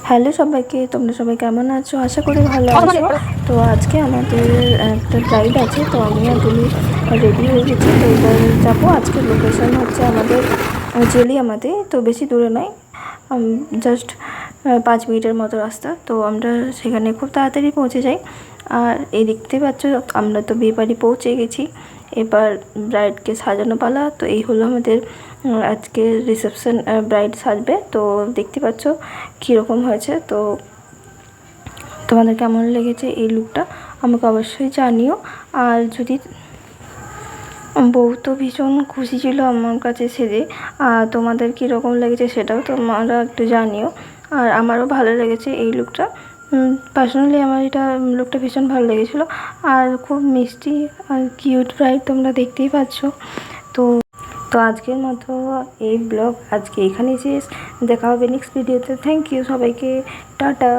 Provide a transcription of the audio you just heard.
Hello সবাইকে, তোমরা সবাই কেমন আছো? আশা করি ভালো আছো। তো আজকে আমাদের একটা ব্রাইড আছে, তো আমি আর তুমি রেডি হয়ে গেছি। তো এবার যাবো। আজকের লোকেশন হচ্ছে আমাদের জেলিয়ামাতে, তো বেশি দূরে নয়, জাস্ট 5 মিনিটের মতো রাস্তা। তো আমরা সেখানে খুব তাড়াতাড়ি পৌঁছে যাই। আর এই দেখতে পাচ্ছ আমরা তো বিয়ে বাড়ি পৌঁছে গেছি। এবার ব্রাইডকে সাজানো পালা। তো এই হলো আমাদের আজকে রিসেপশন। ব্রাইড সাজবে, তো দেখতে পাচ্ছ কীরকম হয়েছে। তো তোমাদের কেমন লেগেছে এই লুকটা আমাকে অবশ্যই জানিও। আর যদি বউ তো ভীষণ খুশি ছিল আমার কাছে সেজে, তোমাদের কীরকম লেগেছে সেটাও তোমরা একটু জানিও। আর আমারও ভালো লেগেছে এই লুকটা। পার্সোনালি আমার এটা লুকটা ভীষণ ভালো লেগেছিলো। আর খুব মিষ্টি আর কিউট ব্রাইড, তোমরা দেখতেই পাচ্ছ। তো তো আজকের মতো এই ব্লগ আজকে এখানেই শেষ। দেখা হবে নেক্সট ভিডিওতে। থ্যাংক ইউ সবাইকে, টাটা।